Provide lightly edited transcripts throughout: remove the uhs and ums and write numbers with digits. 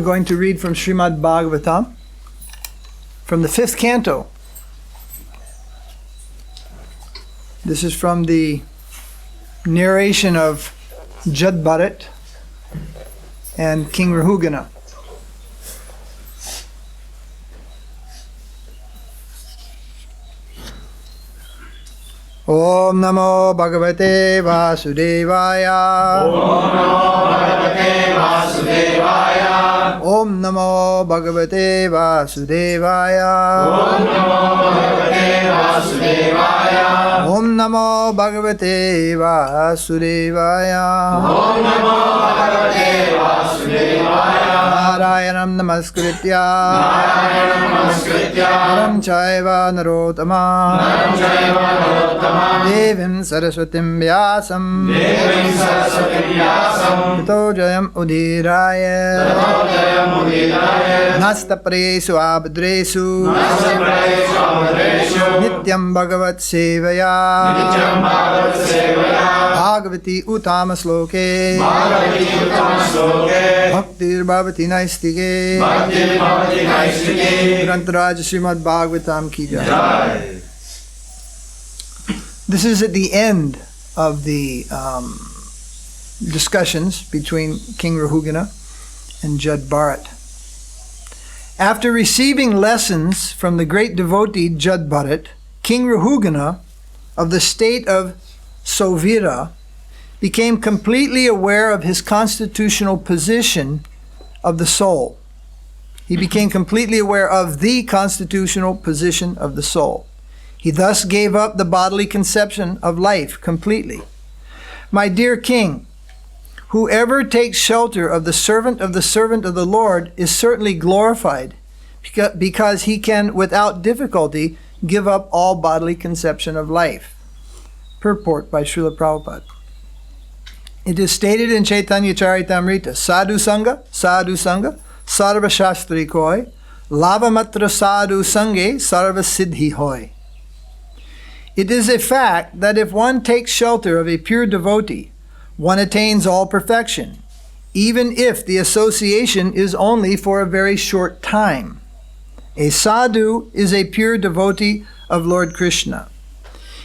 I'm going to read from Srimad Bhagavatam, from the 5th canto. This is from the narration of Jadbharat and King Rahugana. Om Namo Bhagavate Vasudevaya. Om Namo Bhagavate Vasudevaya. Om Namo Bhagavate Vasudevaya. Om Namo Bhagavate Vasudevaya. Om Namo Bhagavate Vasudevaya. Narayanam Namaskritya. Naram Chaiva Narotama. Devim Saraswatim Vyasam. Tato Jayam Udiraya. Nasta Presu Abhadresu. Nityam Bhagavat Sevaya. Bhagavati Utama Sloke. Bhaktir Bhavati Naistige. Grantaraj Srimad Bhagavatam Ki Jai. This is at the end of the discussions between King Rahugana and Jadbharat. After receiving lessons from the great devotee Jadbharat, King Rahugana of the state of Sovira became completely aware of his constitutional position of the soul. He became completely aware of the constitutional position of the soul. He thus gave up the bodily conception of life completely. My dear king, whoever takes shelter of the servant of the Lord is certainly glorified, because he can without difficulty give up all bodily conception of life. Purport by Srila Prabhupada. It is stated in Chaitanya Charitamrita, Sadhu Sangha, Sarva Shastri Koi, Lavamatra Sadhu Sange, Sarva Siddhi Hoy. It is a fact that if one takes shelter of a pure devotee, one attains all perfection, even if the association is only for a very short time. A sadhu is a pure devotee of Lord Krishna.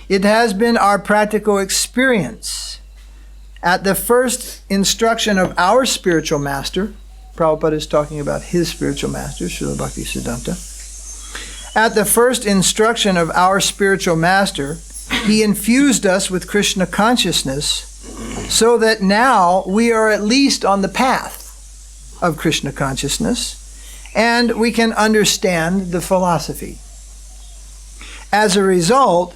It has been our practical experience at the first instruction of our spiritual master. Prabhupada is talking about his spiritual master, Srila Bhaktisiddhanta. At the first instruction of our spiritual master, he infused us with Krishna consciousness so that now we are at least on the path of Krishna consciousness and we can understand the philosophy. As a result,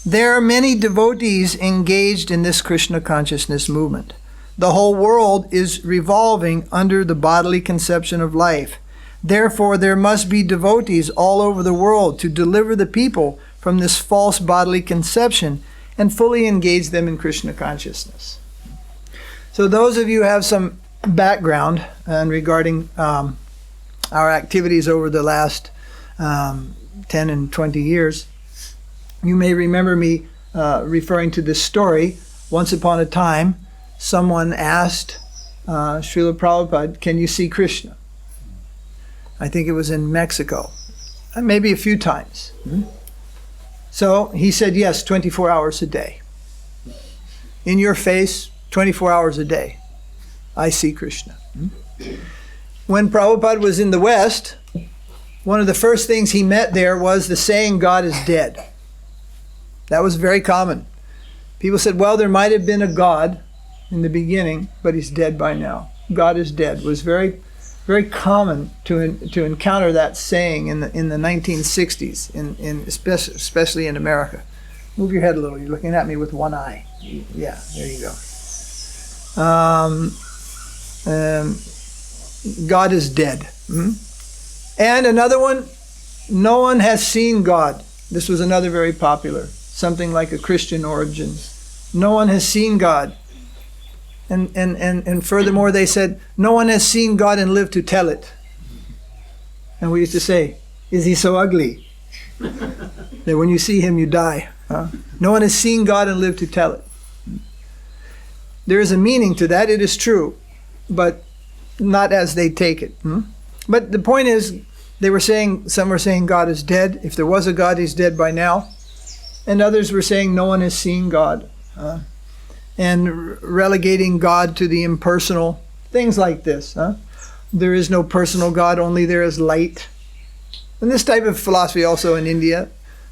there are many devotees engaged in this Krishna consciousness movement. The whole world is revolving under the bodily conception of life. Therefore, there must be devotees all over the world to deliver the people from this false bodily conception and fully engage them in Krishna consciousness. So those of you who have some background regarding our activities over the last 10 and 20 years, you may remember me referring to this story. Once upon a time, someone asked Srila Prabhupada, "Can you see Krishna?" I think it was in Mexico, maybe a few times. So he said, yes, 24 hours a day. In your face, 24 hours a day, I see Krishna. When Prabhupada was in the West, one of the first things he met there was the saying, God is dead. That was very common. People said, well, there might have been a God in the beginning, but he's dead by now. God is dead. It was very common to encounter that saying in the 1960s, especially in America. Move your head a little. You're looking at me with one eye. Yeah, there you go. God is dead. And another one, no one has seen God. This was another very popular, something like a Christian origin. No one has seen God. And furthermore, they said, no one has seen God and lived to tell it. And we used to say, is he so ugly that when you see him, you die? No one has seen God and lived to tell it. There is a meaning to that, it is true. But not as they take it. But the point is, some were saying God is dead. If there was a God, he's dead by now. And others were saying no one has seen God. And relegating God to the impersonal, things like this. There is no personal God, only there is light. And this type of philosophy also in India.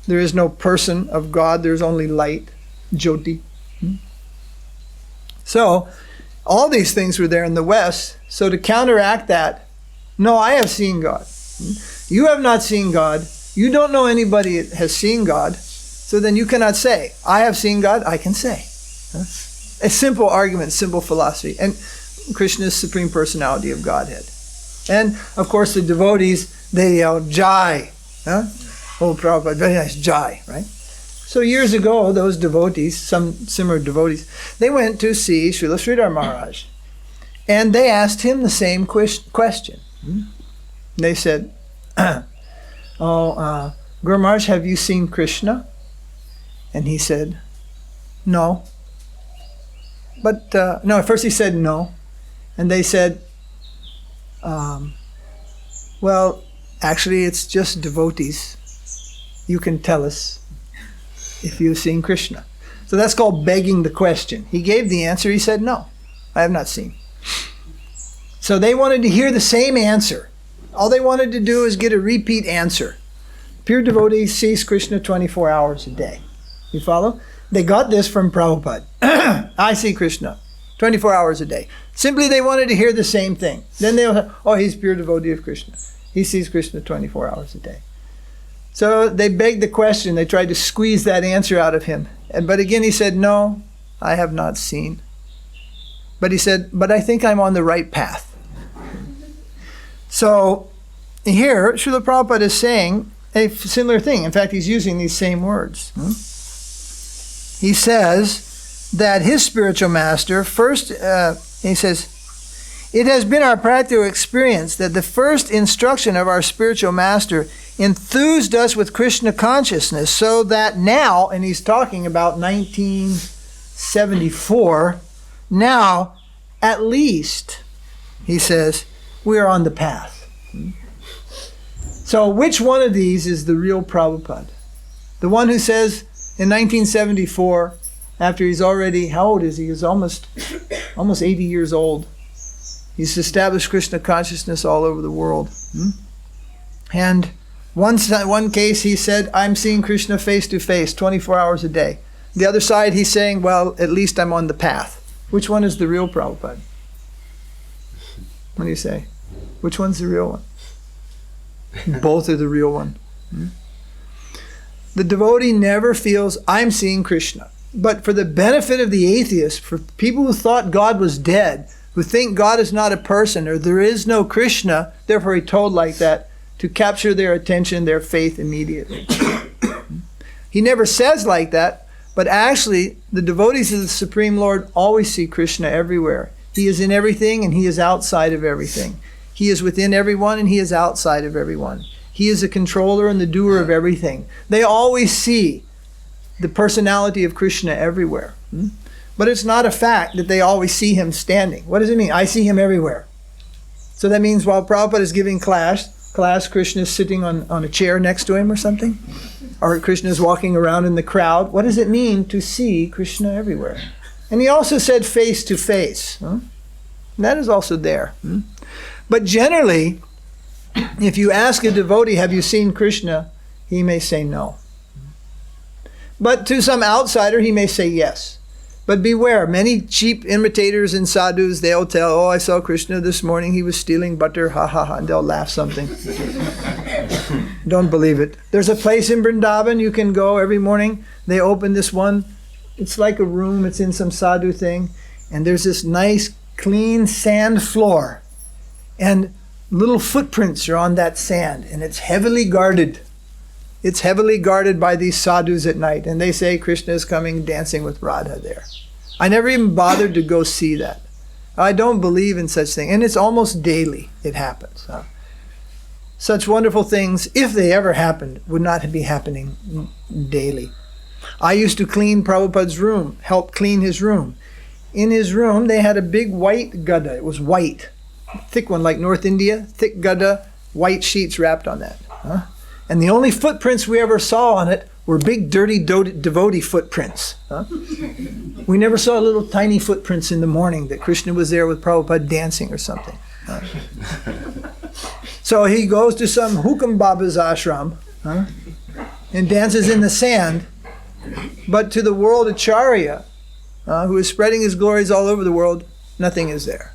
There is no person of God, there's only light, Jyoti. So, all these things were there in the West. So to counteract that, no, I have seen God. You have not seen God. You don't know anybody that has seen God. So then you cannot say, I have seen God, I can say. A simple argument, simple philosophy. And Krishna's Supreme Personality of Godhead. And, of course, the devotees, they yell, Jai. Oh, Prabhupada, very nice, Jai, right? So years ago, those devotees, some similar devotees, they went to see Srila Sridhara Maharaj. And they asked him the same question. They said, Guru Maharaj, have you seen Krishna? And he said, no. But, no, at first he said no. And they said, well, actually it's just devotees. You can tell us if you've seen Krishna. So that's called begging the question. He gave the answer. He said, no, I have not seen. So they wanted to hear the same answer. All they wanted to do is get a repeat answer. Pure devotee sees Krishna 24 hours a day. You follow? They got this from Prabhupada. I see Krishna 24 hours a day. Simply they wanted to hear the same thing. Then they'll say, oh, he's pure devotee of Krishna. He sees Krishna 24 hours a day. So they begged the question. They tried to squeeze that answer out of him. But again he said, no, I have not seen. But he said, but I think I'm on the right path. So here, Srila Prabhupada is saying a similar thing. In fact, he's using these same words. He says that his spiritual master first, he says, it has been our practical experience that the first instruction of our spiritual master enthused us with Krishna consciousness, so that now, and he's talking about 1974, now, at least, he says, we are on the path. So which one of these is the real Prabhupada? The one who says in 1974, after he's already, how old is he? He's almost 80 years old. He's established Krishna consciousness all over the world. And one case he said, I'm seeing Krishna face to face 24 hours a day. The other side he's saying, well, at least I'm on the path. Which one is the real Prabhupada? What do you say? Which one's the real one? Both are the real one. The devotee never feels, I'm seeing Krishna. But for the benefit of the atheist, for people who thought God was dead, who think God is not a person or there is no Krishna, therefore he told like that, to capture their attention, their faith immediately. He never says like that, but actually the devotees of the Supreme Lord always see Krishna everywhere. He is in everything and he is outside of everything. He is within everyone and he is outside of everyone. He is the controller and the doer of everything. They always see the personality of Krishna everywhere. But it's not a fact that they always see him standing. What does it mean? I see him everywhere. So that means while Prabhupada is giving class, Krishna is sitting on a chair next to him or something? Or Krishna is walking around in the crowd. What does it mean to see Krishna everywhere? And he also said face to face. That is also there. But generally, if you ask a devotee, have you seen Krishna? He may say no. But to some outsider, he may say yes. But beware, many cheap imitators and sadhus, they'll tell, oh, I saw Krishna this morning, he was stealing butter, ha ha ha, and they'll laugh something. Don't believe it. There's a place in Vrindavan you can go every morning. They open this one, it's like a room, it's in some sadhu thing, and there's this nice, clean sand floor. And little footprints are on that sand, and it's heavily guarded. It's heavily guarded by these sadhus at night, and they say Krishna is coming dancing with Radha there. I never even bothered to go see that. I don't believe in such things, and it's almost daily it happens. Such wonderful things, if they ever happened, would not be happening daily. I used to clean Prabhupada's room, help clean his room. In his room, they had a big white gada. It was white. thick one like North India, thick gadda, white sheets wrapped on that. And the only footprints we ever saw on it were big, dirty devotee footprints. We never saw little tiny footprints in the morning that Krishna was there with Prabhupada dancing or something. So he goes to some Hukam Baba's ashram and dances in the sand, but to the world Acharya, who is spreading his glories all over the world, nothing is there.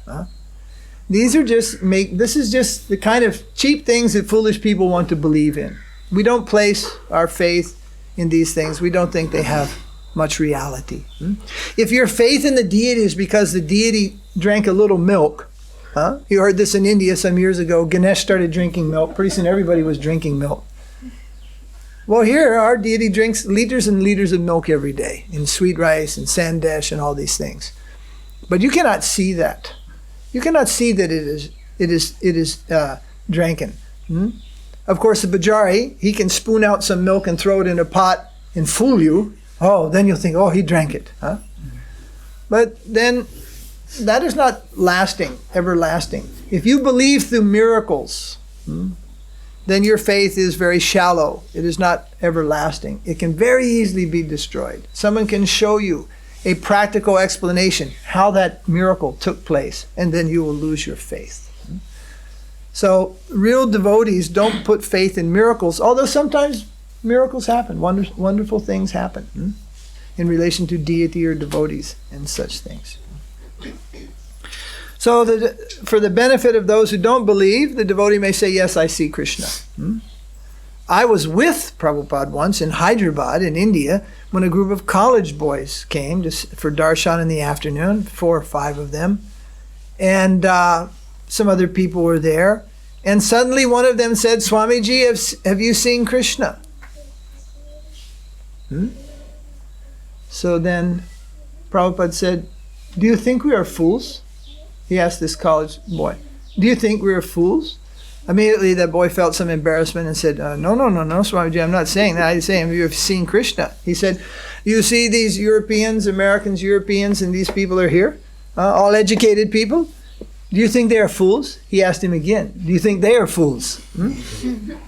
This is just the kind of cheap things that foolish people want to believe in. We don't place our faith in these things. We don't think they have much reality. If your faith in the deity is because the deity drank a little milk, you heard this in India some years ago, Ganesh started drinking milk. Pretty soon everybody was drinking milk. Well, here our deity drinks liters and liters of milk every day in sweet rice and sandesh and all these things. But you cannot see that. You cannot see that it is drinking. Of course, the Bajari, he can spoon out some milk and throw it in a pot and fool you. Oh, then you'll think, oh, he drank it. But then that is not lasting, everlasting. If you believe through miracles, then your faith is very shallow. It is not everlasting. It can very easily be destroyed. Someone can show you a practical explanation how that miracle took place, and then you will lose your faith. So real devotees don't put faith in miracles, although sometimes miracles happen, wonderful things happen in relation to deity or devotees and such things. So for the benefit of those who don't believe, the devotee may say, yes, I see Krishna. I was with Prabhupada once in Hyderabad in India when a group of college boys came for darshan in the afternoon, 4 or 5 of them. And some other people were there. And suddenly one of them said, Swami B.G, have you seen Krishna? So then Prabhupada said, do you think we are fools? He asked this college boy, do you think we are fools? Immediately that boy felt some embarrassment and said, no, Swami B.G, I'm not saying that. I'm saying you have seen Krishna. He said, you see these Europeans, Americans, Europeans, and these people are here, all educated people. Do you think they are fools? He asked him again, do you think they are fools? And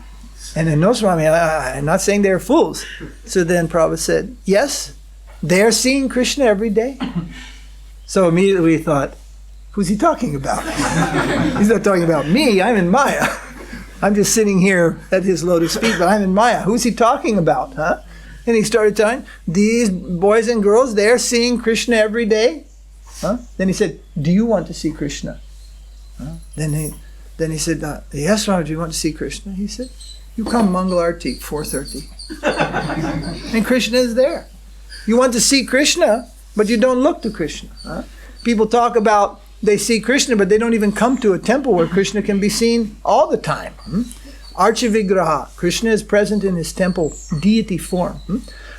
then, no, Swami, I'm not saying they are fools. So then Prabhupada said, yes, they are seeing Krishna every day. So immediately he thought, who's he talking about? He's not talking about me. I'm in Maya. I'm just sitting here at his lotus feet, but I'm in Maya. Who's he talking about? And he started telling, these boys and girls, they're seeing Krishna every day. Then he said, do you want to see Krishna? Then he said, yes, Swami, do you want to see Krishna? He said, you come Mangal Arti, 4:30. And Krishna is there. You want to see Krishna, but you don't look to Krishna. People talk about they see Krishna, but they don't even come to a temple where Krishna can be seen all the time. Archa Vigraha. Krishna is present in his temple, deity form.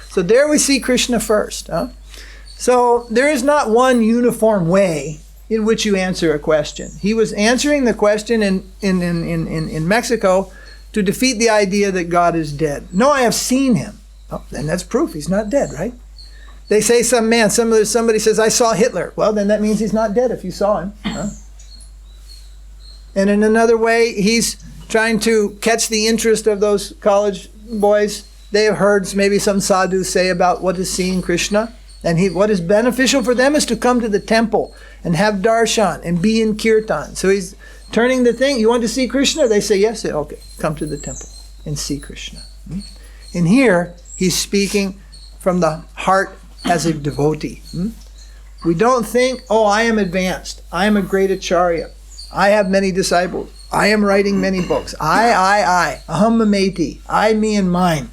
So there we see Krishna first. So there is not one uniform way in which you answer a question. He was answering the question in Mexico to defeat the idea that God is dead. No, I have seen him. Oh, then that's proof he's not dead, right? They say somebody says, I saw Hitler. Well, then that means he's not dead if you saw him. And in another way, he's trying to catch the interest of those college boys. They have heard maybe some sadhus say about what is seeing Krishna. And what is beneficial for them is to come to the temple and have darshan and be in kirtan. So he's turning the thing. You want to see Krishna? They say, yes. Okay, come to the temple and see Krishna. And here, he's speaking from the heart as a devotee. We don't think, oh, I am advanced. I am a great acharya. I have many disciples. I am writing many books. I. Aham mameti. I, me, and mine.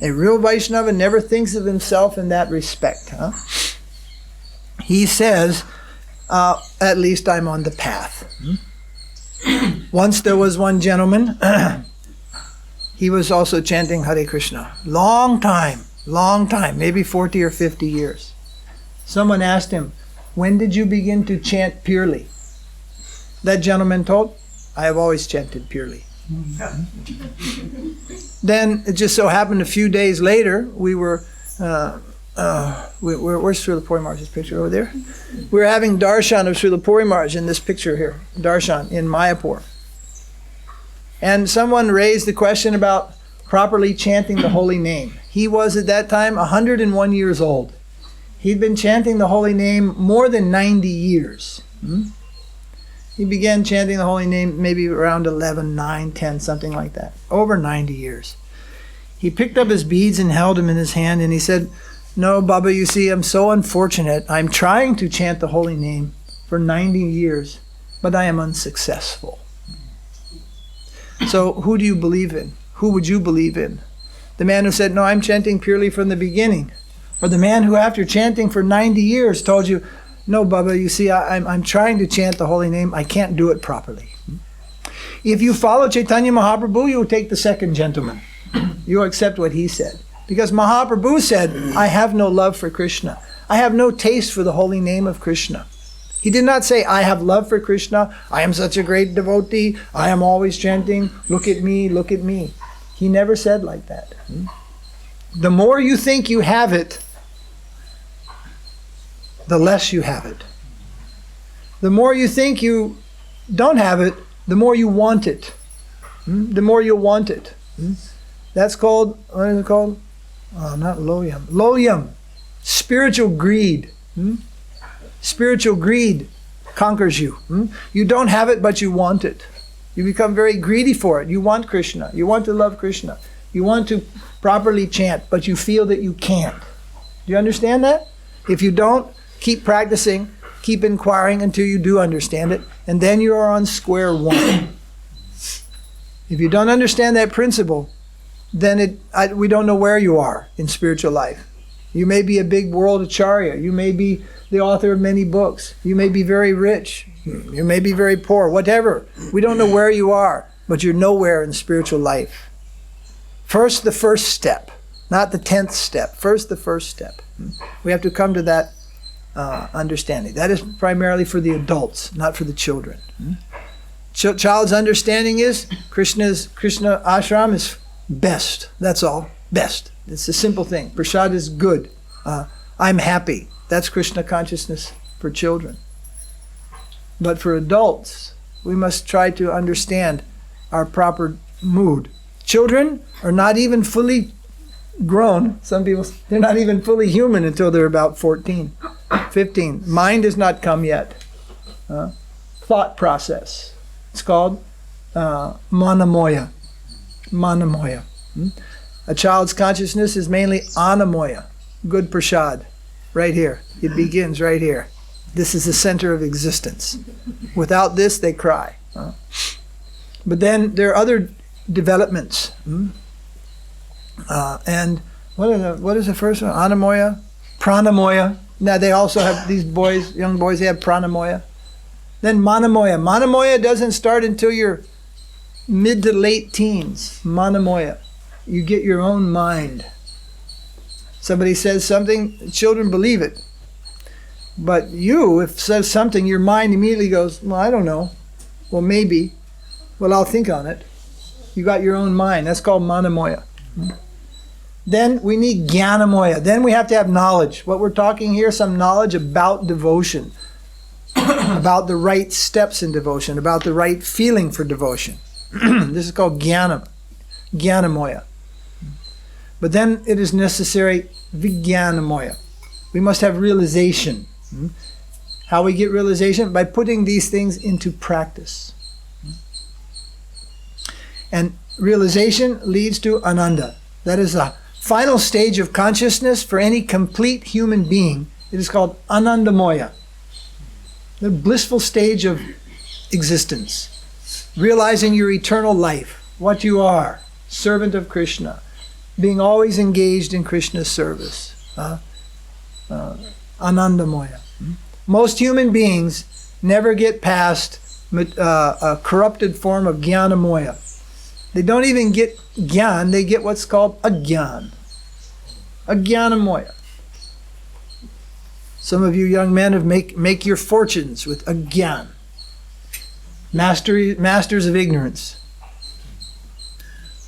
A real Vaishnava never thinks of himself in that respect. He says, at least I'm on the path. Once there was one gentleman, he was also chanting Hare Krishna. Long time, maybe 40 or 50 years. Someone asked him, when did you begin to chant purely? That gentleman told, I have always chanted purely. Then it just so happened a few days later, we were where's Srila Puri Maharaj's picture over there? We're having darshan of Srila Puri Maharaj in this picture here, darshan in Mayapur. And someone raised the question about properly chanting the holy name. He was at that time 101 years old. He'd been chanting the holy name more than 90 years. He began chanting the holy name maybe around 11, 9, 10, something like that. Over 90 years. He picked up his beads and held them in his hand and he said, "No, Baba, you see, I'm so unfortunate. I'm trying to chant the holy name for 90 years, but I am unsuccessful." So who do you believe in? Who would you believe in? The man who said, "No, I'm chanting purely from the beginning." Or the man who after chanting for 90 years told you, "No, Baba, you see, I'm trying to chant the holy name. I can't do it properly." If you follow Chaitanya Mahaprabhu, you will take the second gentleman. You will accept what he said. Because Mahaprabhu said, "I have no love for Krishna. I have no taste for the holy name of Krishna." He did not say, "I have love for Krishna. I am such a great devotee. I am always chanting, look at me, look at me." He never said like that. The more you think you have it, the less you have it. The more you think you don't have it, the more you want it. The more you want it. That's called, what is it called? Oh, not loyam. Loyam. Spiritual greed. Spiritual greed conquers you. You don't have it, but you want it. You become very greedy for it. You want Krishna. You want to love Krishna. You want to properly chant, but you feel that you can't. Do you understand that? If you don't, keep practicing, keep inquiring until you do understand it, and then you are on square one. If you don't understand that principle, then we don't know where you are in spiritual life. You may be a big world acharya. You may be the author of many books. You may be very rich. You may be very poor, whatever. We don't know where you are, but you're nowhere in spiritual life. First, the first step, not the 10th step. First, the first step. We have to come to that understanding. That is primarily for the adults, not for the children. Child's understanding is Krishna ashram is best. That's all. Best. It's a simple thing. Prasad is good. I'm happy. That's Krishna consciousness for children. But for adults, we must try to understand our proper mood. Children are not even fully grown. Some people, they're not even fully human until they're about 14, 15. Mind has not come yet. Thought process. It's called manamoya. Manamoya. A child's consciousness is mainly anamoya. Good prasad. Right here. It begins right here. This is the center of existence. Without this, they cry. But then there are other developments. And what is the first one? Anamoya? Pranamoya. Now they also have these boys, young boys, they have pranamoya. Then manamoya. Manamoya doesn't start until you're mid to late teens. Manamoya. You get your own mind. Somebody says something, children believe it. But you, if it says something, your mind immediately goes, well, I don't know. Well, maybe. Well, I'll think on it. You got your own mind. That's called manamoya. Then we need jnanamoya. Then we have to have knowledge. What we're talking here, some knowledge about devotion, about the right steps in devotion, about the right feeling for devotion. This is called jnanamoya. But then it is necessary vijnanamoya. We must have realization. How we get realization? By putting these things into practice. And realization leads to ananda. That is a final stage of consciousness for any complete human being. It is called anandamoya. The blissful stage of existence. Realizing your eternal life, what you are, servant of Krishna, being always engaged in Krishna's service. Anandamoya. Most human beings never get past a corrupted form of jnanamoya. They don't even get jnana, they get what's called ajnana. Ajnanamoya. Some of you young men have make your fortunes with ajnana. Masters of ignorance.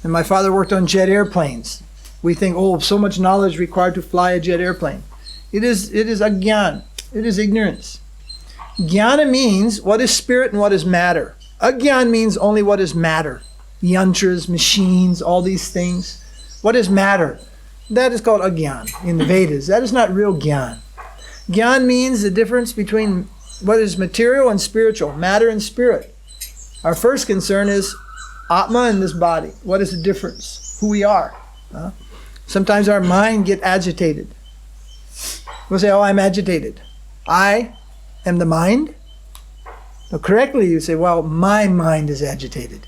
And my father worked on jet airplanes. We think, oh, so much knowledge required to fly a jet airplane. It is agyan. It is ignorance. Jnana means what is spirit and what is matter. Agyan means only what is matter. Yantras, machines, all these things. What is matter? That is called agyan in the Vedas. That is not real gyan. Gyan means the difference between what is material and spiritual, matter and spirit. Our first concern is Atma and this body. What is the difference? Who we are. Sometimes our mind get agitated. We'll say, oh, I'm agitated. I am the mind? Well, correctly, you say, well, my mind is agitated.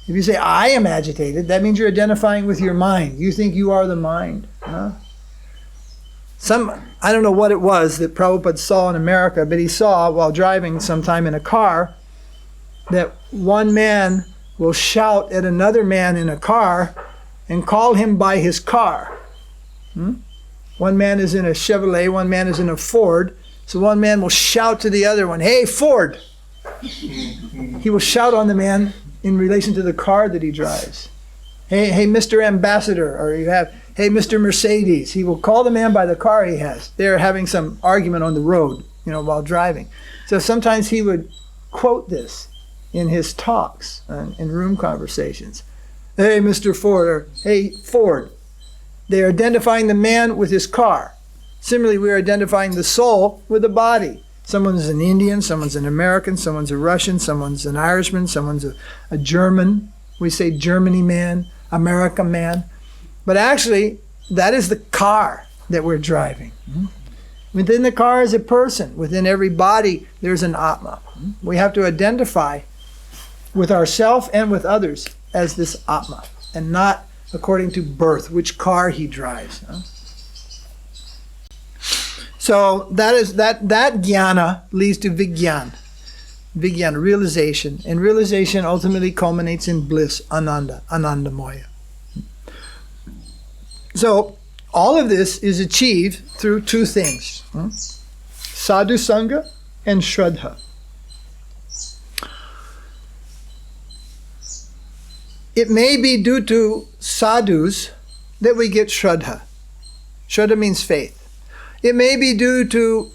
If you say, I am agitated, that means you're identifying with your mind. You think you are the mind. I don't know what it was that Prabhupada saw in America, but he saw while driving sometime in a car that one man will shout at another man in a car and call him by his car. One man is in a Chevrolet, one man is in a Ford. So one man will shout to the other one, hey, Ford! He will shout on the man in relation to the car that he drives. Hey, Mr. Ambassador, or you have, hey, Mr. Mercedes. He will call the man by the car he has. They're having some argument on the road, while driving. So sometimes he would quote this in his talks, in room conversations. Hey, Mr. Ford, or hey, Ford. They're identifying the man with his car. Similarly, we're identifying the soul with the body. Someone's an Indian, someone's an American, someone's a Russian, someone's an Irishman, someone's a German. We say Germany man, America man. But actually, that is the car that we're driving. Within the car is a person. Within every body, there's an Atma. We have to identify with ourselves and with others as this Atma, and not according to birth, which car he drives. So that jnana leads to vijnana, realization, and realization ultimately culminates in bliss, anandamoya. So all of this is achieved through two things, sadhu sangha and shraddha. It may be due to sadhus that we get shraddha. Shraddha means faith. It may be due to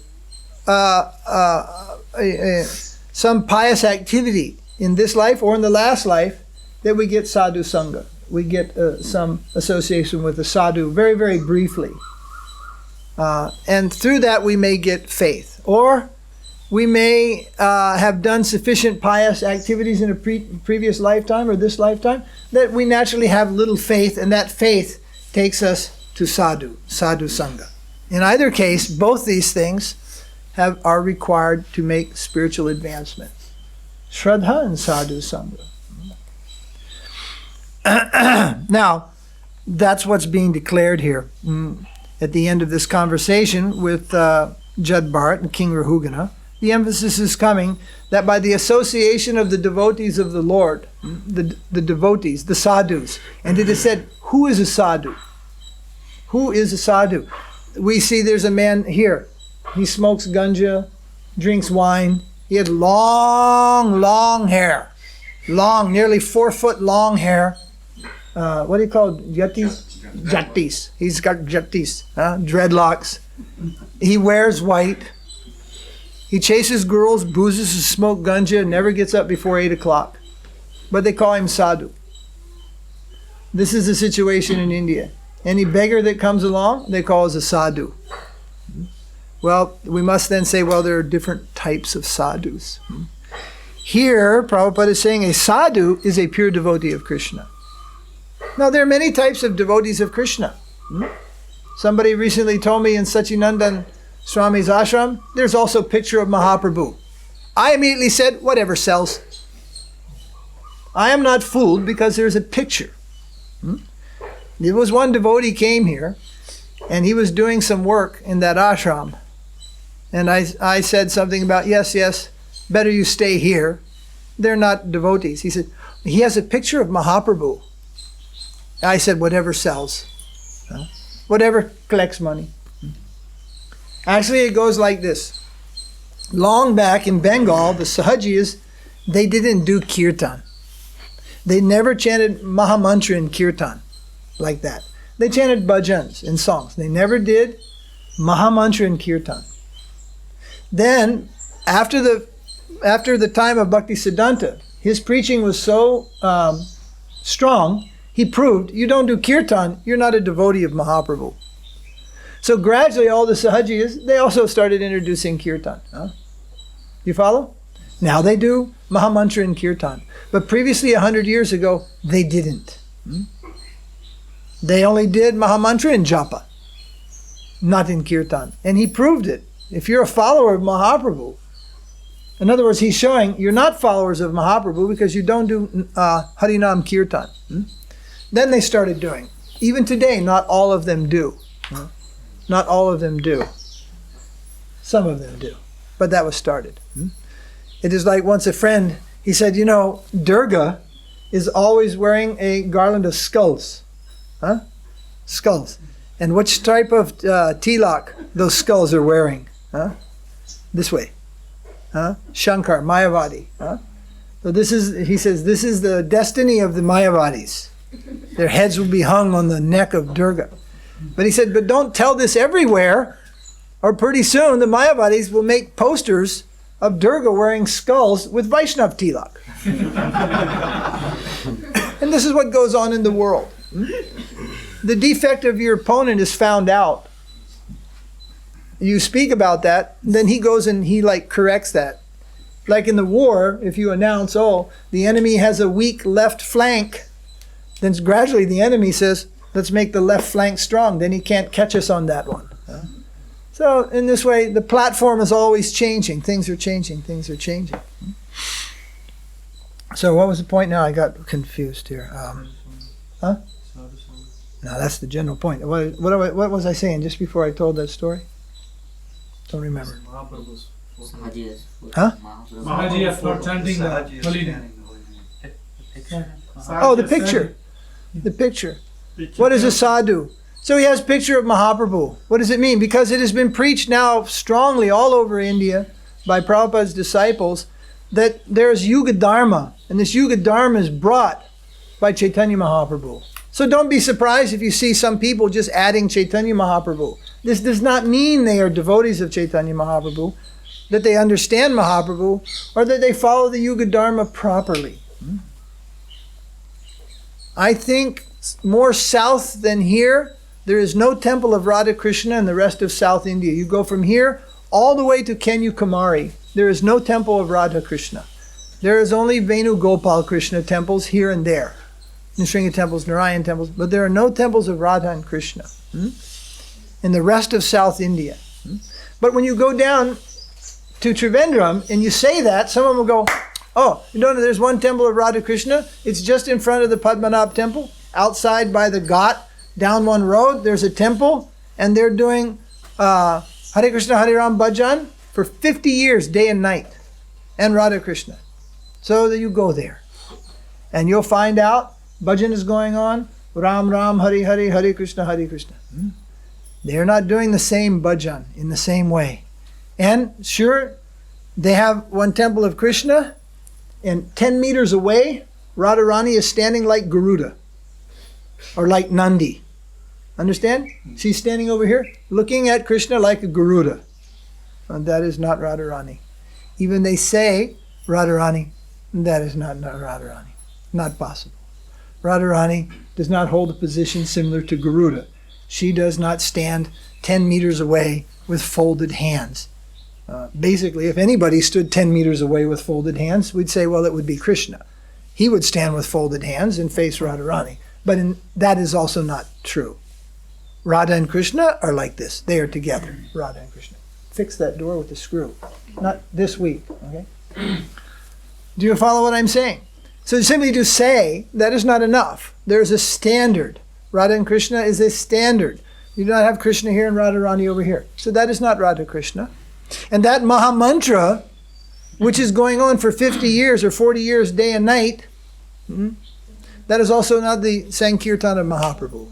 some pious activity in this life or in the last life that we get sadhu sangha. We get some association with the sadhu very, very briefly. And through that we may get faith. Or we may have done sufficient pious activities in a previous lifetime or this lifetime that we naturally have little faith, and that faith takes us to sadhu sangha. In either case, both these things are required to make spiritual advancement. Shraddha and sadhu sangha. Now, that's what's being declared here at the end of this conversation with Jud Bharat and King Rahugana. The emphasis is coming that by the association of the devotees of the Lord, the devotees, the sadhus, and it is said, who is a sadhu? Who is a sadhu? We see there's a man here. He smokes ganja, drinks wine. He had long hair. Long, nearly 4 foot long hair. What do you call it? Jatis? Jatis. He's got jatis, dreadlocks. He wears white. He chases girls, boozes and smokes ganja, never gets up before 8 o'clock. But they call him sadhu. This is the situation in India. Any beggar that comes along, they call as a sadhu. Well, we must then say, well, there are different types of sadhus. Here, Prabhupada is saying a sadhu is a pure devotee of Krishna. Now, there are many types of devotees of Krishna. Somebody recently told me in Sachinandan Swami's ashram, there's also a picture of Mahaprabhu. I immediately said, whatever sells. I am not fooled because there's a picture. There was one devotee came here, and he was doing some work in that ashram. And I said something about, yes, better you stay here. They're not devotees. He said, he has a picture of Mahaprabhu. I said, whatever sells. Whatever collects money. Actually, it goes like this. Long back in Bengal, the Sahajis, they didn't do kirtan. They never chanted Mahamantra in kirtan like that. They chanted bhajans and songs. They never did Mahamantra and Kirtan. Then, after the time of Bhaktisiddhanta, his preaching was so strong, he proved, you don't do Kirtan, you're not a devotee of Mahaprabhu. So gradually all the Sahajiyas, they also started introducing Kirtan. You follow? Now they do Mahamantra and Kirtan. But previously, 100 years ago, they didn't. They only did Mahamantra and Japa, not in Kirtan. And he proved it. If you're a follower of Mahaprabhu, in other words, he's showing you're not followers of Mahaprabhu because you don't do Harinam Kirtan. Then they started doing. Even today, not all of them do. Not all of them do. Some of them do. But that was started. It is like once a friend, he said, you know, Durga is always wearing a garland of skulls. Skulls. And which type of tilak those skulls are wearing? This way. Shankar, Mayavadi. So this is, he says, this is the destiny of the Mayavadis. Their heads will be hung on the neck of Durga. But he said, but don't tell this everywhere, or pretty soon the Mayavadis will make posters of Durga wearing skulls with Vaishnav tilak. And this is what goes on in the world. The defect of your opponent is found out. You speak about that, then he goes and he corrects that. Like in the war, if you announce, oh, the enemy has a weak left flank, then gradually the enemy says, let's make the left flank strong. Then he can't catch us on that one. So in this way, the platform is always changing. Things are changing. Things are changing. So what was the point now? I got confused here. No, that's the general point. What was I saying just before I told that story? Don't remember. Mahaji for chanting the holy name. Oh, the picture. The picture. What is a sadhu? So he has a picture of Mahaprabhu. What does it mean? Because it has been preached now strongly all over India by Prabhupada's disciples that there is Yuga Dharma, and this Yuga Dharma is brought by Chaitanya Mahaprabhu. So don't be surprised if you see some people just adding Chaitanya Mahaprabhu. This does not mean they are devotees of Chaitanya Mahaprabhu, that they understand Mahaprabhu, or that they follow the Yuga Dharma properly. I think more south than here, there is no temple of Radha Krishna in the rest of South India. You go from here all the way to Kanyakumari. There is no temple of Radha Krishna. There is only Venu Gopal Krishna temples here and there. Nisringa temples, Narayan temples, but there are no temples of Radha and Krishna in the rest of South India. But when you go down to Trivandrum and you say that, someone will go, oh, you don't know there's one temple of Radha Krishna? It's just in front of the Padmanabh temple, outside by the Ghat, down one road, there's a temple, and they're doing Hare Krishna, Hare Ram Bhajan for 50 years, day and night, and Radha Krishna. So that you go there, and you'll find out Bhajan is going on, Ram Ram, Hare Hare, Hare Krishna, Hare Krishna. They're not doing the same bhajan in the same way. And sure, they have one temple of Krishna, and 10 meters away, Radharani is standing like Garuda, or like Nandi. Understand? She's standing over here, looking at Krishna like a Garuda. And that is not Radharani. Even they say Radharani, that is not Radharani. Not possible. Radharani does not hold a position similar to Garuda. She does not stand 10 meters away with folded hands. Basically, if anybody stood 10 meters away with folded hands, we'd say, well, it would be Krishna. He would stand with folded hands and face Radharani. But that is also not true. Radha and Krishna are like this. They are together, Radha and Krishna. Fix that door with a screw. Not this week, okay? Do you follow what I'm saying? So simply to say, that is not enough. There is a standard. Radha and Krishna is a standard. You do not have Krishna here and Radharani over here. So that is not Radha Krishna. And that Mahamantra, which is going on for 50 years or 40 years, day and night, that is also not the Sankirtan of Mahaprabhu.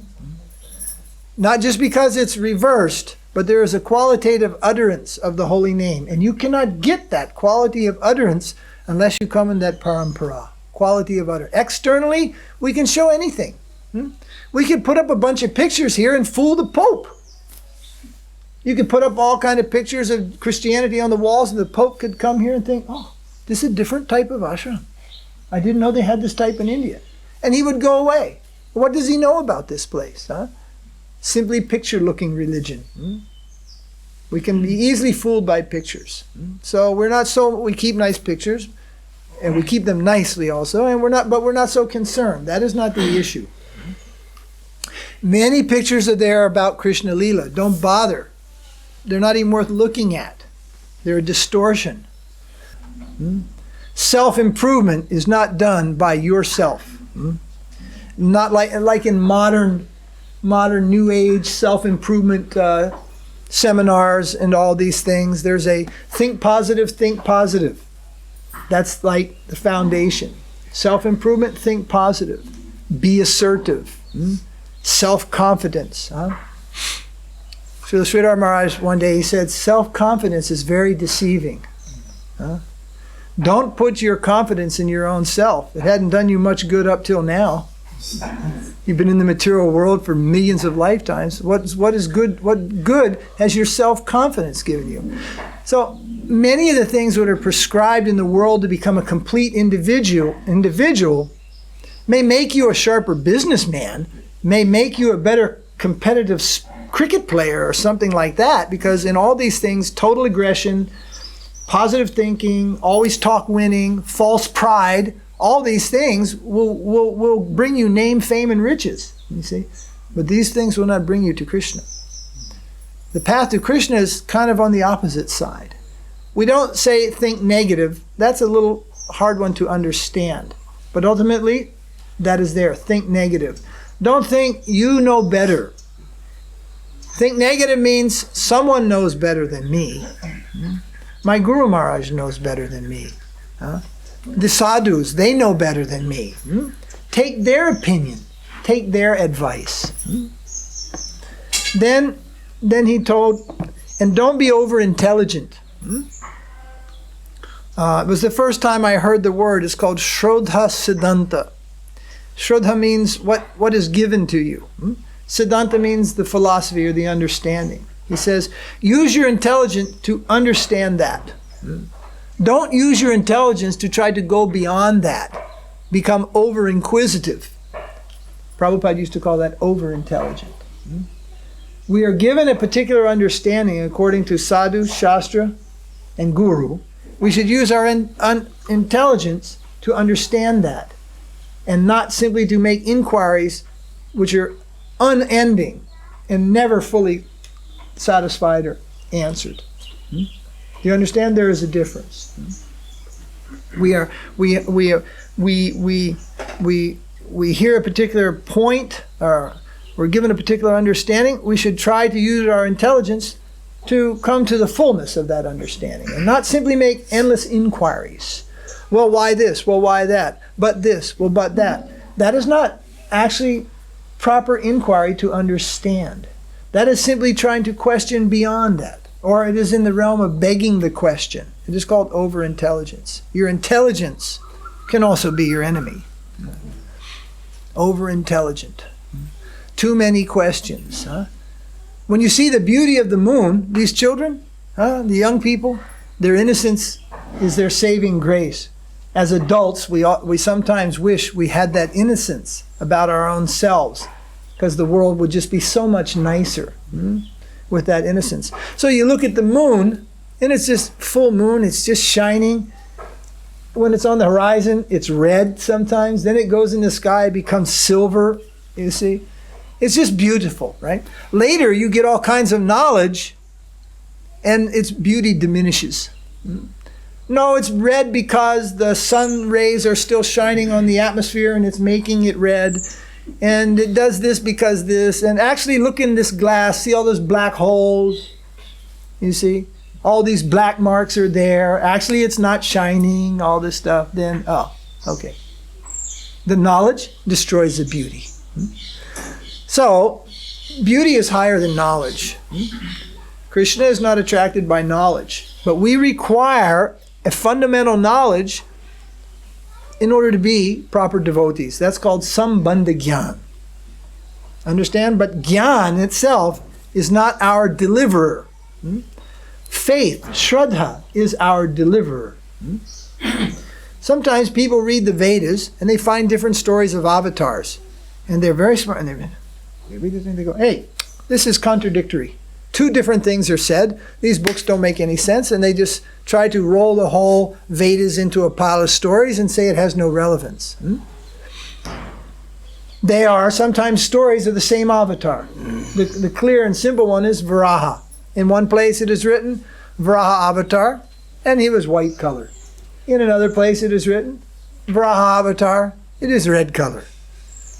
Not just because it's reversed, but there is a qualitative utterance of the holy name. And you cannot get that quality of utterance unless you come in that parampara. Quality of utterance. Externally, we can show anything. We could put up a bunch of pictures here and fool the Pope. You could put up all kind of pictures of Christianity on the walls, and the Pope could come here and think, oh, this is a different type of ashram. I didn't know they had this type in India. And he would go away. What does he know about this place? Simply picture-looking religion. We can be easily fooled by pictures. So we keep nice pictures, and we keep them nicely also, but we're not so concerned. That is not the issue. Many pictures are there about Krishna Lila. Don't bother. They're not even worth looking at. They're a distortion. Self-improvement is not done by yourself. Not like in modern New Age self-improvement seminars and all these things. There's a think positive, think positive. That's like the foundation. Self-improvement, think positive. Be assertive. Self-confidence. Srila Maharaj one day he said, self-confidence is very deceiving. Don't put your confidence in your own self. It hadn't done you much good up till now. You've been in the material world for millions of lifetimes. What good has your self-confidence given you? So many of the things that are prescribed in the world to become a complete individual may make you a sharper businessman, may make you a better competitive cricket player or something like that, because in all these things, total aggression, positive thinking, always talk winning, false pride, all these things will bring you name, fame, and riches, you see. But these things will not bring you to Krishna. The path to Krishna is kind of on the opposite side. We don't say think negative. That's a little hard one to understand. But ultimately, that is there. Think negative. Don't think you know better. Think negative means someone knows better than me. My Guru Maharaj knows better than me. The sadhus, they know better than me. Take their opinion. Take their advice. Then he told, and don't be over-intelligent. It was the first time I heard the word. It's called Shrodha Siddhanta. Shrodha means what is given to you. Siddhanta means the philosophy or the understanding. He says, use your intelligence to understand that. Don't use your intelligence to try to go beyond that. Become over-inquisitive. Prabhupada used to call that over-intelligent. We are given a particular understanding according to sadhu, shastra, and guru. We should use our intelligence to understand that, and not simply to make inquiries which are unending and never fully satisfied or answered. Do you understand? There is a difference. We hear a particular point, or we're given a particular understanding. We should try to use our intelligence to come to the fullness of that understanding, and not simply make endless inquiries. Well, why this? Well, why that? But this? Well, but that. That is not actually proper inquiry to understand. That is simply trying to question beyond that. Or it is in the realm of begging the question. It is called over-intelligence. Your intelligence can also be your enemy. Over-intelligent. Too many questions. When you see the beauty of the moon, these children, the young people, their innocence is their saving grace. As adults, we sometimes wish we had that innocence about our own selves, because the world would just be so much nicer with that innocence. So you look at the moon, and it's just full moon, it's just shining. When it's on the horizon, it's red sometimes. Then it goes in the sky, it becomes silver, you see. It's just beautiful, right? Later, you get all kinds of knowledge, and its beauty diminishes. No, it's red because the sun rays are still shining on the atmosphere, and it's making it red. And it does this because this. And actually, look in this glass, see all those black holes? You see? All these black marks are there. Actually, it's not shining, all this stuff. Then, oh, okay. The knowledge destroys the beauty. So, beauty is higher than knowledge. Krishna is not attracted by knowledge. But we require a fundamental knowledge in order to be proper devotees. That's called sambandha gyan. Understand? But Gyan itself is not our deliverer. Faith, Shraddha, is our deliverer. Sometimes people read the Vedas and they find different stories of avatars. And they're very smart. And they read it and they go, hey, this is contradictory. Two different things are said. These books don't make any sense. And they just try to roll the whole Vedas into a pile of stories and say it has no relevance. They are sometimes stories of the same avatar. The clear and simple one is Varaha. In one place it is written, Varaha avatar, and he was white color. In another place it is written, Varaha avatar, it is red color.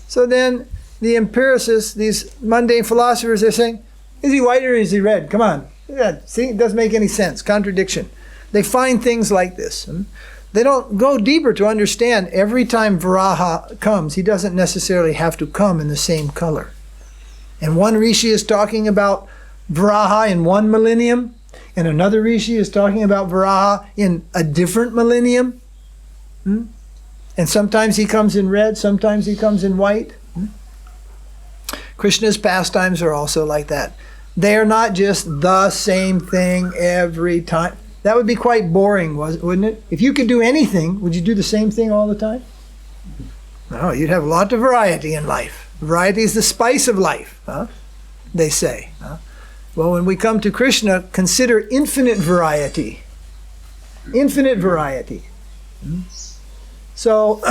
So then the empiricists, these mundane philosophers, they're saying, is he white or is he red? Come on. Yeah, see, it doesn't make any sense. Contradiction. They find things like this. They don't go deeper to understand every time Varaha comes, he doesn't necessarily have to come in the same color. And one Rishi is talking about Varaha in one millennium, and another Rishi is talking about Varaha in a different millennium. And sometimes he comes in red, sometimes he comes in white. Krishna's pastimes are also like that. They are not just the same thing every time. That would be quite boring, wouldn't it? If you could do anything, would you do the same thing all the time? No, you'd have a lot of variety in life. Variety is the spice of life, they say. Well, when we come to Krishna, consider infinite variety. Infinite variety. So,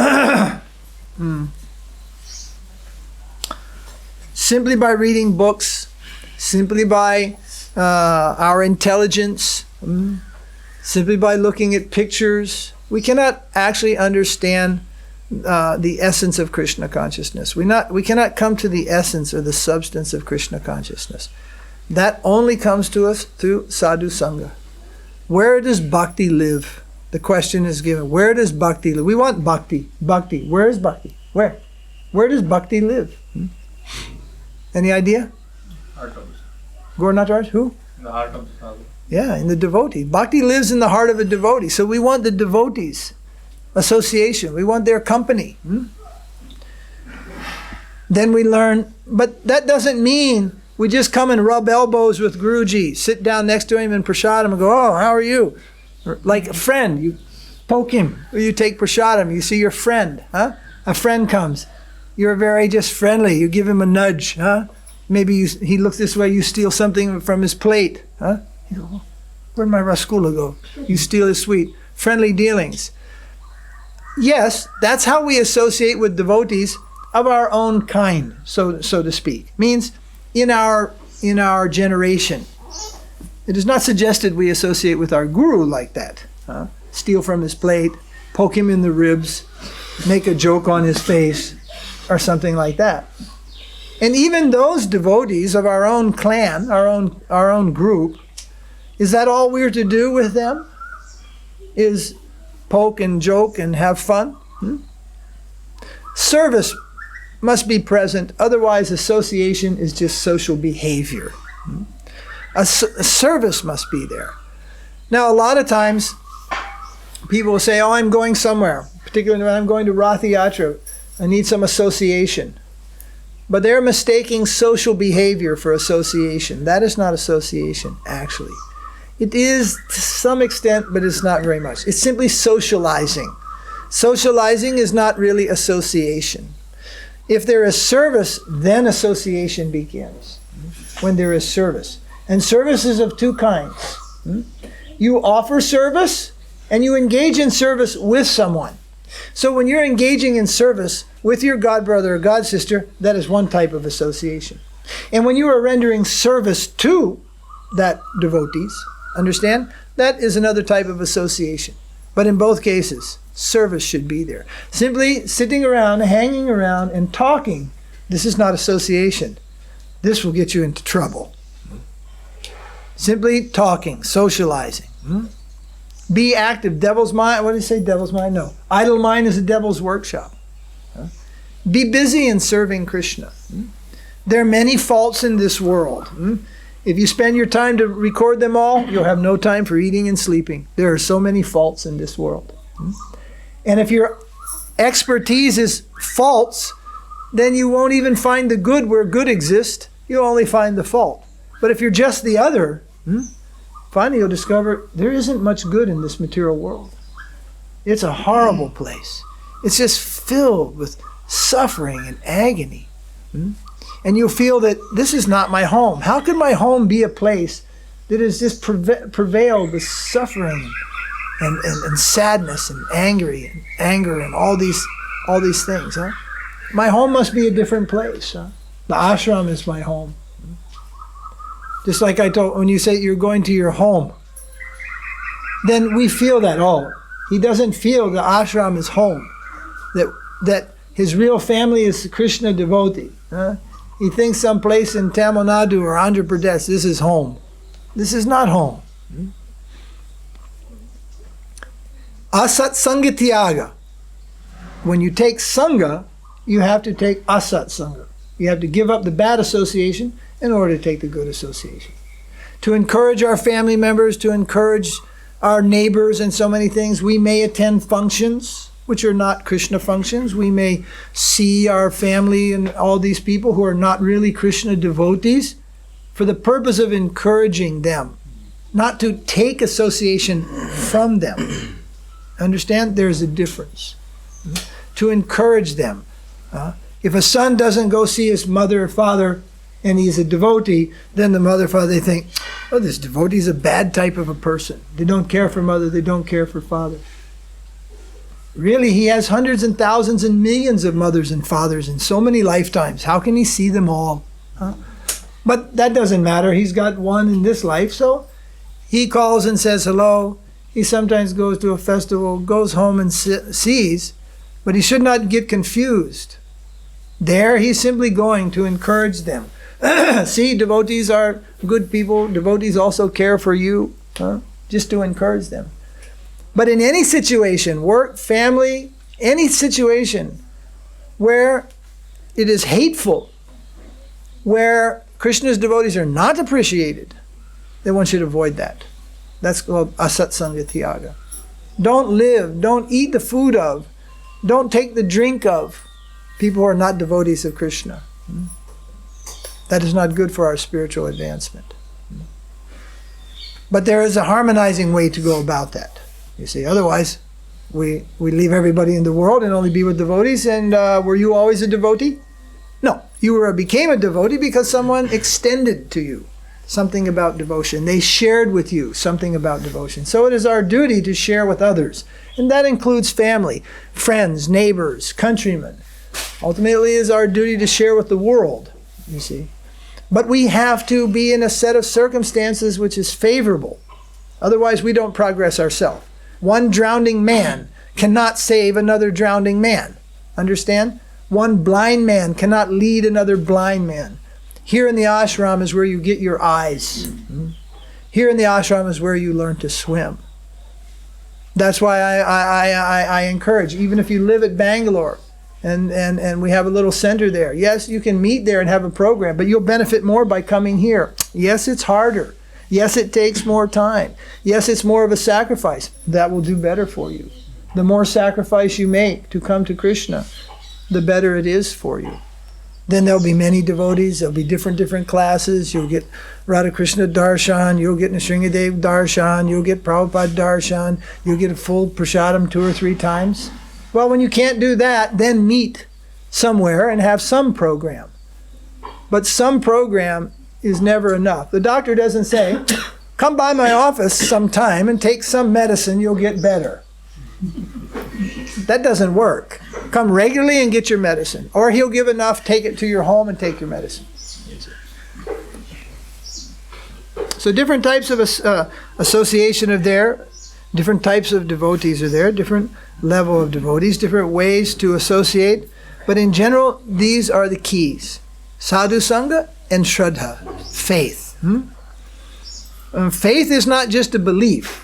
simply by reading books, simply by our intelligence, simply by looking at pictures, we cannot actually understand the essence of Krishna consciousness. We cannot come to the essence or the substance of Krishna consciousness. That only comes to us through sadhu sangha. Where does bhakti live? The question is given. Where does bhakti live? We want bhakti. Bhakti. Where is bhakti? Where? Where does bhakti live? Any idea? Heart of Gauranataraj, who? in the heart of the sadhu. Yeah, in the devotee. Bhakti lives in the heart of a devotee. So we want the devotees' association. We want their company. Then we learn, but that doesn't mean we just come and rub elbows with Guruji, sit down next to him and prasadam and go, oh, how are you? Or like a friend, you poke him, or you take prasadam, you see your friend, A friend comes. You're very just friendly. You give him a nudge, Maybe he looks this way, you steal something from his plate, You go, oh, where'd my rasgulla go? You steal his sweet. Friendly dealings. Yes, that's how we associate with devotees of our own kind, so to speak. Means in our generation. It is not suggested we associate with our guru like that. Steal from his plate, poke him in the ribs, make a joke on his face, or something like that. And even those devotees of our own clan, our own group, is that all we're to do with them? Is poke and joke and have fun? Service must be present, otherwise association is just social behavior. A service must be there. Now, a lot of times people will say, oh, I'm going somewhere, particularly when I'm going to Rath Yatra, I need some association. But they're mistaking social behavior for association. That is not association, actually. It is to some extent, but it's not very much. It's simply socializing. Socializing is not really association. If there is service, then association begins. When there is service. And service is of two kinds. You offer service, and you engage in service with someone. So when you're engaging in service with your godbrother or godsister, that is one type of association. And when you are rendering service to that devotees, understand? That is another type of association. But in both cases, service should be there. Simply sitting around, hanging around, and talking, this is not association. This will get you into trouble. Simply talking, socializing. Be active. Devil's mind, what did he say? Devil's mind? No. Idle mind is a devil's workshop. Be busy in serving Krishna. There are many faults in this world. If you spend your time to record them all, you'll have no time for eating and sleeping. There are so many faults in this world. And if your expertise is faults, then you won't even find the good where good exists. You'll only find the fault. But if you're just the other, finally you'll discover there isn't much good in this material world. It's a horrible place. It's just filled with suffering and agony. And you'll feel that this is not my home. How could my home be a place that is just prevailed with suffering and sadness and anger and all these things? Huh? My home must be a different place. Huh? The ashram is my home. Just like I told, when you say you're going to your home, then we feel that, he doesn't feel the ashram is home. That his real family is Krishna devotee. Huh? He thinks someplace in Tamil Nadu or Andhra Pradesh, this is home. This is not home. Asat Sangha Tyaga. When you take Sangha, you have to take Asat Sangha. You have to give up the bad association in order to take the good association. To encourage our family members, to encourage our neighbors and so many things, we may attend functions which are not Krishna functions. We may see our family and all these people who are not really Krishna devotees for the purpose of encouraging them, not to take association from them. Understand? There's a difference. To encourage them. If a son doesn't go see his mother or father and he's a devotee, then the mother or father, they think, oh, this devotee is a bad type of a person. They don't care for mother, they don't care for father. Really, he has hundreds and thousands and millions of mothers and fathers in so many lifetimes. How can he see them all? But that doesn't matter. He's got one in this life, so he calls and says hello. He sometimes goes to a festival, goes home and sees, but he should not get confused. There, he's simply going to encourage them. See, devotees are good people. Devotees also care for you, just to encourage them. But in any situation, work, family, any situation where it is hateful, where Krishna's devotees are not appreciated, then one should avoid that. That's called asat sangha tyaga. Don't live, don't eat the food of, don't take the drink of people who are not devotees of Krishna. That is not good for our spiritual advancement. But there is a harmonizing way to go about that. You see, otherwise, we leave everybody in the world and only be with devotees. And were you always a devotee? No, you became a devotee because someone extended to you something about devotion. They shared with you something about devotion. So it is our duty to share with others. And that includes family, friends, neighbors, countrymen. Ultimately, it is our duty to share with the world, you see. But we have to be in a set of circumstances which is favorable. Otherwise, we don't progress ourselves. One drowning man cannot save another drowning man. Understand? One blind man cannot lead another blind man. Here in the ashram is where you get your eyes. Here in the ashram is where you learn to swim. That's why I encourage, even if you live at Bangalore and we have a little center there. Yes, you can meet there and have a program, but you'll benefit more by coming here. Yes, it's harder. Yes, it takes more time. Yes, it's more of a sacrifice. That will do better for you. The more sacrifice you make to come to Krishna, the better it is for you. Then there'll be many devotees. There'll be different classes. You'll get Radha Krishna Darshan. You'll get Narasingha Darshan. You'll get Prabhupada Darshan. You'll get a full prasadam 2 or 3 times. Well, when you can't do that, then meet somewhere and have some program. But some program is never enough. The doctor doesn't say, come by my office sometime and take some medicine, you'll get better. That doesn't work. Come regularly and get your medicine. Or he'll give enough, take it to your home and take your medicine. So different types of association are there. Different types of devotees are there. Different level of devotees. Different ways to associate. But in general, these are the keys. Sadhu Sangha and Shraddha. Faith. Faith is not just a belief.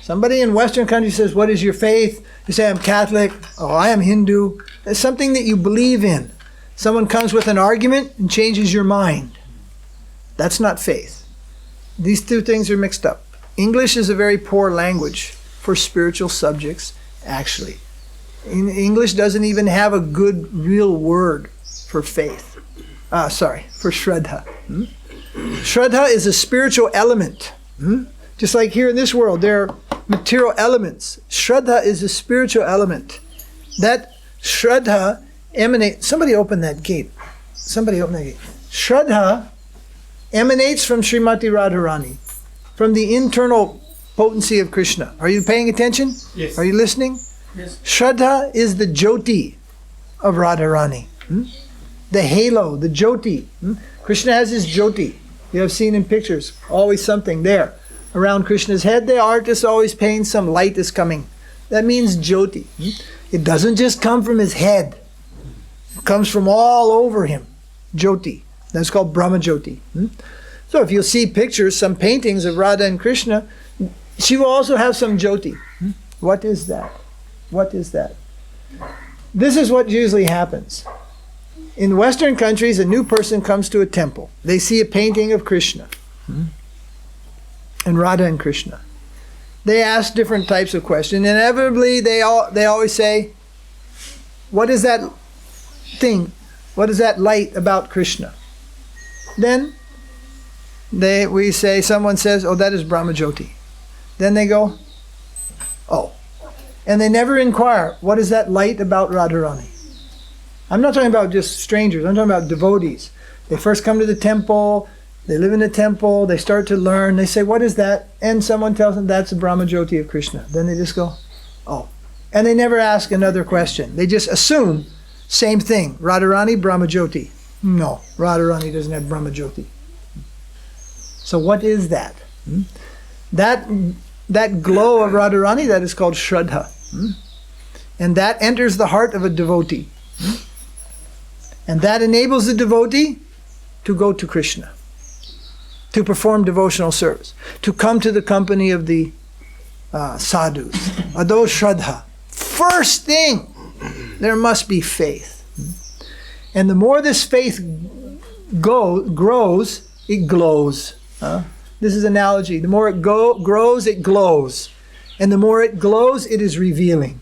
Somebody in Western countries says, what is your faith? You say, I'm Catholic. Oh, I am Hindu. It's something that you believe in. Someone comes with an argument and changes your mind. That's not faith. These two things are mixed up. English is a very poor language for spiritual subjects, actually. English doesn't even have a good, real word for faith. For Shraddha. Shraddha is a spiritual element. Just like here in this world, there are material elements. Shraddha is a spiritual element. That Shraddha emanates... Somebody open that gate. Shraddha emanates from Srimati Radharani, from the internal potency of Krishna. Are you paying attention? Yes. Are you listening? Yes. Shraddha is the Jyoti of Radharani. The halo, the Jyoti. Krishna has his Jyoti. You have seen in pictures, always something there. Around Krishna's head, the artist always paints some light is coming. That means Jyoti. It doesn't just come from his head. It comes from all over him. Jyoti. That's called Brahma Jyoti. So if you'll see pictures, some paintings of Radha and Krishna, she will also have some Jyoti. What is that? What is that? This is what usually happens. In Western countries, a new person comes to a temple. They see a painting of Krishna. And Radha and Krishna. They ask different types of questions. Inevitably, they always say, what is that thing? What is that light about Krishna? Then we say, someone says, oh, that is Brahma Jyoti. Then they go, oh. And they never inquire, what is that light about Radharani? I'm not talking about just strangers. I'm talking about devotees. They first come to the temple. They live in the temple. They start to learn. They say, what is that? And someone tells them, that's the Brahma Jyoti of Krishna. Then they just go, oh. And they never ask another question. They just assume, same thing. Radharani, Brahma Jyoti. No, Radharani doesn't have Brahma Jyoti. So what is that? That glow of Radharani, that is called Shraddha. And that enters the heart of a devotee. And that enables the devotee to go to Krishna, to perform devotional service, to come to the company of the sadhus. Ado Shraddha. First thing, there must be faith. And the more this faith grows, it glows. This is analogy. The more it grows, it glows. And the more it glows, it is revealing.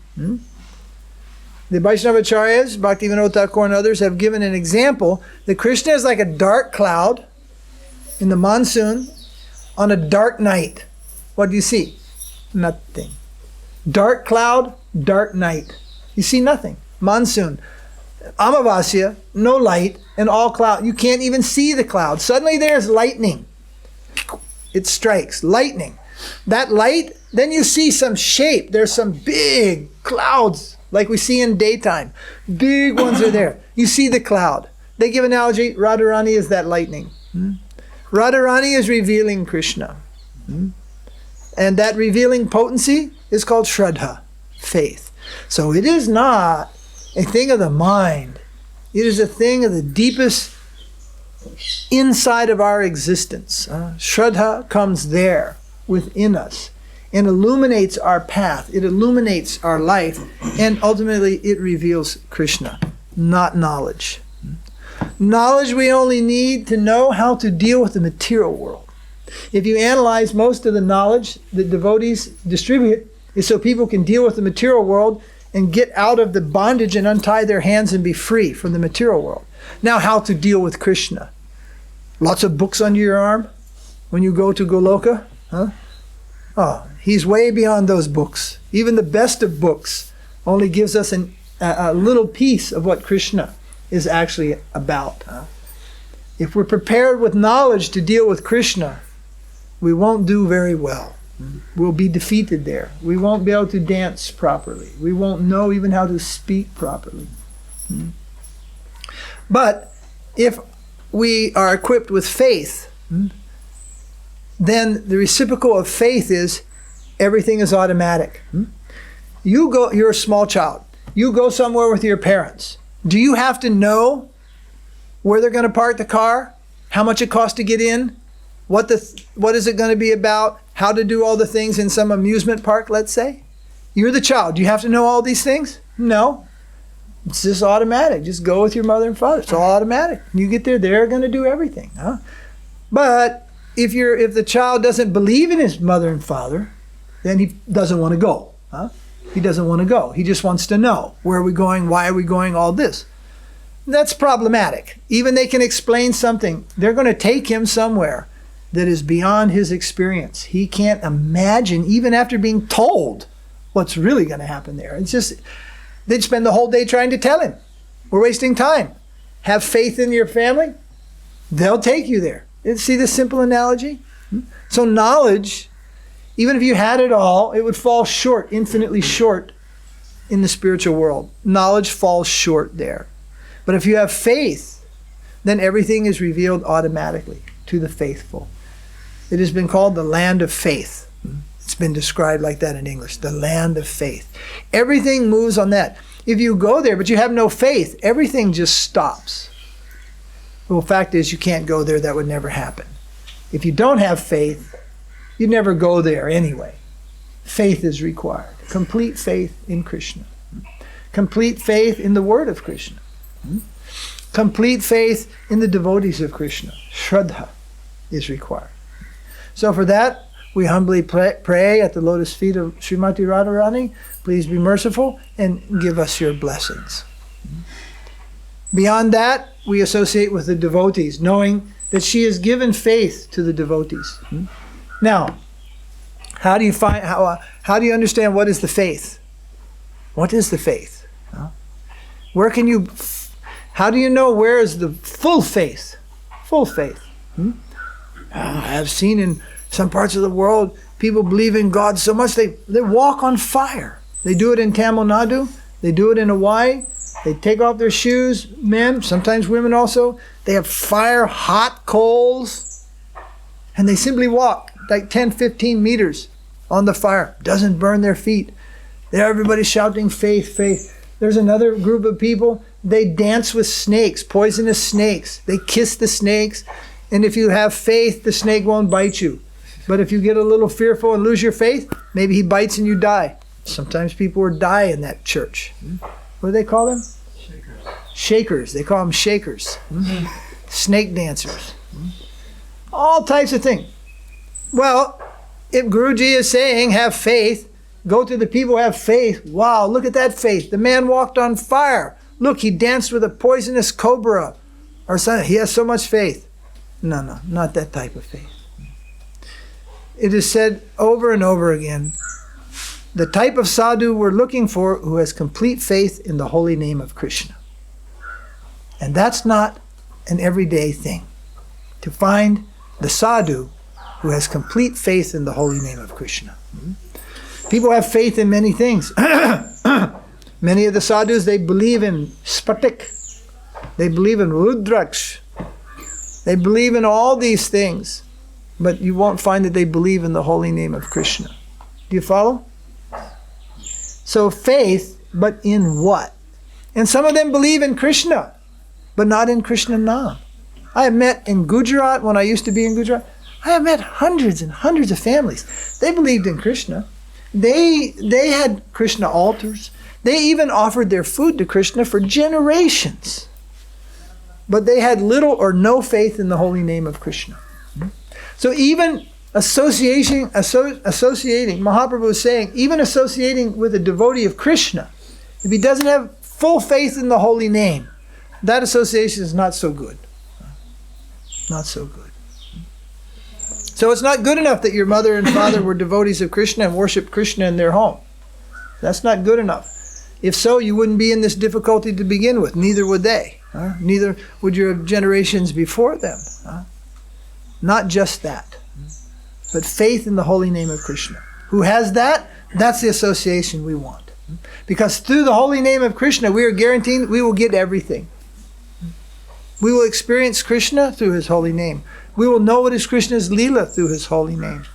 The Vaishnavacharyas, Bhaktivinoda Thakura and others have given an example that Krishna is like a dark cloud in the monsoon on a dark night. What do you see? Nothing. Dark cloud, dark night. You see nothing. Monsoon. Amavasya, no light, and all cloud. You can't even see the cloud. Suddenly there's lightning. It strikes. Lightning. That light, then you see some shape. There's some big clouds like we see in daytime. Big ones are there. You see the cloud. They give analogy, Radharani is that lightning. Radharani is revealing Krishna. And that revealing potency is called Shraddha, faith. So it is not a thing of the mind. It is a thing of the deepest inside of our existence. Shraddha comes there within us and illuminates our path. It illuminates our life, and ultimately it reveals Krishna, not knowledge. Knowledge we only need to know how to deal with the material world. If you analyze most of the knowledge that devotees distribute, is so people can deal with the material world and get out of the bondage and untie their hands and be free from the material world. Now, how to deal with Krishna. Lots of books under your arm when you go to Goloka? Oh, he's way beyond those books. Even the best of books only gives us a little piece of what Krishna is actually about. If we're prepared with knowledge to deal with Krishna, we won't do very well. We'll be defeated there. We won't be able to dance properly. We won't know even how to speak properly. But if we are equipped with faith, then the reciprocal of faith is everything is automatic. You're a small child. You go somewhere with your parents. Do you have to know where they're going to park the car? How much it costs to get in? What is it going to be about? How to do all the things in some amusement park, let's say? You're the child. Do you have to know all these things? No. It's just automatic. Just go with your mother and father. It's all automatic. You get there, they're going to do everything. But if the child doesn't believe in his mother and father, then he doesn't want to go. He doesn't want to go. He just wants to know. Where are we going? Why are we going? All this. That's problematic. Even they can explain something, they're going to take him somewhere that is beyond his experience. He can't imagine, even after being told, what's really going to happen there. It's just, they'd spend the whole day trying to tell him. We're wasting time. Have faith in your family. They'll take you there. See the simple analogy? So knowledge, even if you had it all, it would fall short, infinitely short in the spiritual world. Knowledge falls short there. But if you have faith, then everything is revealed automatically to the faithful. It has been called the land of faith. It's been described like that in English, the land of faith. Everything moves on that. If you go there, but you have no faith, everything just stops. Well, the fact is, you can't go there. That would never happen. If you don't have faith, you'd never go there anyway. Faith is required. Complete faith in Krishna. Complete faith in the word of Krishna. Complete faith in the devotees of Krishna. Shraddha is required. So for that, we humbly pray at the lotus feet of Srimati Radharani. Please be merciful and give us your blessings. Beyond that, we associate with the devotees, knowing that she has given faith to the devotees. Now, how do you understand what is the faith? What is the faith? How do you know where is the full faith? Full faith. I have seen in some parts of the world, people believe in God so much they walk on fire. They do it in Tamil Nadu. They do it in Hawaii. They take off their shoes, men, sometimes women also. They have fire, hot coals, and they simply walk like 10, 15 meters on the fire. Doesn't burn their feet. There, everybody's shouting faith, faith. There's another group of people, they dance with snakes, poisonous snakes. They kiss the snakes, and if you have faith, the snake won't bite you. But if you get a little fearful and lose your faith, maybe he bites and you die. Sometimes people will die in that church. What do they call them? Shakers. They call them shakers. Snake dancers. All types of things. Well, if Guruji is saying, have faith, go to the people who have faith. Wow, look at that faith. The man walked on fire. Look, he danced with a poisonous cobra. Or something. He has so much faith. No, not that type of faith. It is said over and over again, the type of sadhu we're looking for who has complete faith in the holy name of Krishna. And that's not an everyday thing. To find the sadhu who has complete faith in the holy name of Krishna. People have faith in many things. Many of the sadhus, they believe in spatik. They believe in rudraksh. They believe in all these things. But you won't find that they believe in the holy name of Krishna. Do you follow? So faith, but in what? And some of them believe in Krishna, but not in Krishna Nam. I have met in Gujarat, when I used to be in Gujarat, I have met hundreds and hundreds of families. They believed in Krishna. They had Krishna altars. They even offered their food to Krishna for generations. But they had little or no faith in the holy name of Krishna. So even associating, Mahaprabhu is saying, even associating with a devotee of Krishna, if he doesn't have full faith in the holy name, that association is not so good. Not so good. So it's not good enough that your mother and father were devotees of Krishna and worshiped Krishna in their home. That's not good enough. If so, you wouldn't be in this difficulty to begin with. Neither would they. Neither would your generations before them. Not just that, but faith in the holy name of Krishna. Who has that? That's the association we want. Because through the holy name of Krishna, we are guaranteed we will get everything. We will experience Krishna through his holy name. We will know what is Krishna's Leela through his holy name.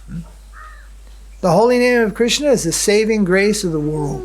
The holy name of Krishna is the saving grace of the world.